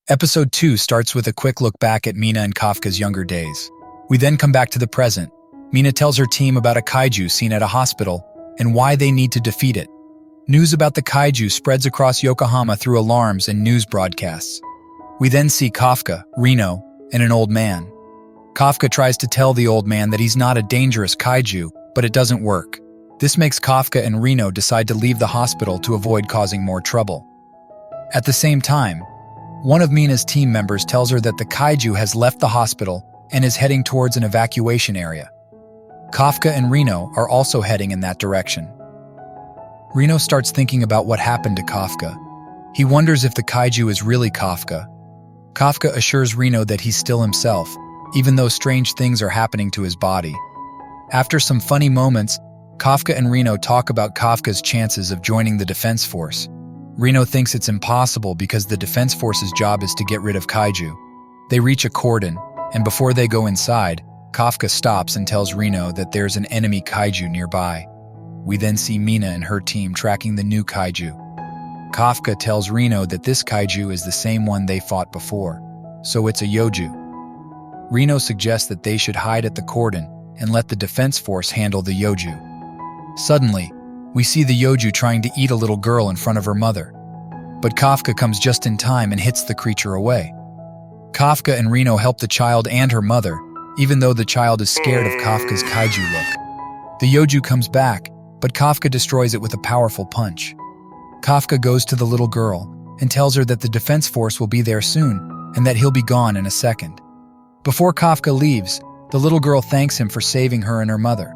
Episode 2 starts with a quick look back at Mina and Kafka's younger days. We then come back to the present. Mina tells her team about a kaiju seen at a hospital and why they need to defeat it. News about the kaiju spreads across Yokohama through alarms and news broadcasts. We then see Kafka, Reno, and an old man. Kafka tries to tell the old man that he's not a dangerous kaiju, but it doesn't work. This makes Kafka and Reno decide to leave the hospital to avoid causing more trouble. At the same time, one of Mina's team members tells her that the kaiju has left the hospital and is heading towards an evacuation area. Kafka and Reno are also heading in that direction. Reno starts thinking about what happened to Kafka. He wonders if the kaiju is really Kafka. Kafka assures Reno that he's still himself, even though strange things are happening to his body. After some funny moments, Kafka and Reno talk about Kafka's chances of joining the defense force. Reno thinks it's impossible because the defense force's job is to get rid of kaiju. They reach a cordon, and before they go inside, Kafka stops and tells Reno that there's an enemy kaiju nearby. We then see Mina and her team tracking the new kaiju. Kafka tells Reno that this kaiju is the same one they fought before, so it's a yoju. Reno suggests that they should hide at the cordon and let the defense force handle the yoju. Suddenly, we see the yoju trying to eat a little girl in front of her mother. But Kafka comes just in time and hits the creature away. Kafka and Reno help the child and her mother, even though the child is scared of Kafka's kaiju look. The yoju comes back, but Kafka destroys it with a powerful punch. Kafka goes to the little girl and tells her that the defense force will be there soon and that he'll be gone in a second. Before Kafka leaves, the little girl thanks him for saving her and her mother.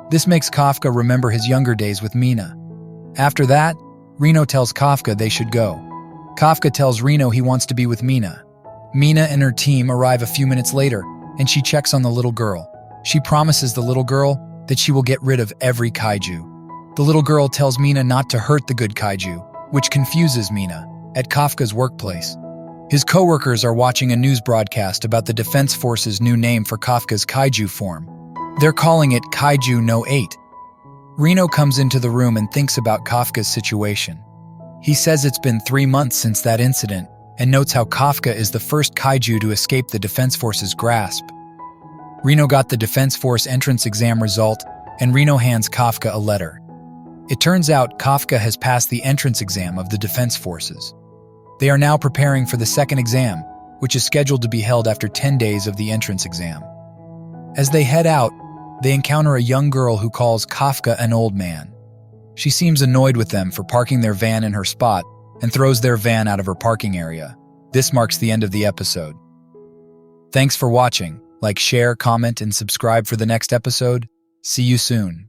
This makes Kafka remember his younger days with Mina. After that, Reno tells Kafka they should go. Kafka tells Reno he wants to be with Mina. Mina and her team arrive a few minutes later, and she checks on the little girl. She promises the little girl that she will get rid of every kaiju. The little girl tells Mina not to hurt the good kaiju, which confuses Mina. At Kafka's workplace, his co-workers are watching a news broadcast about the Defense Force's new name for Kafka's kaiju form. They're calling it Kaiju No 8. Reno comes into the room and thinks about Kafka's situation. He says it's been 3 months since that incident and notes how Kafka is the first kaiju to escape the Defense Force's grasp. Reno got the Defense Force entrance exam result, and Reno hands Kafka a letter. It turns out Kafka has passed the entrance exam of the Defense Forces. They are now preparing for the second exam, which is scheduled to be held after 10 days of the entrance exam. As they head out, they encounter a young girl who calls Kafka an old man. She seems annoyed with them for parking their van in her spot and throws their van out of her parking area. This marks the end of the episode. Thanks for watching. Like, share, comment, and subscribe for the next episode. See you soon.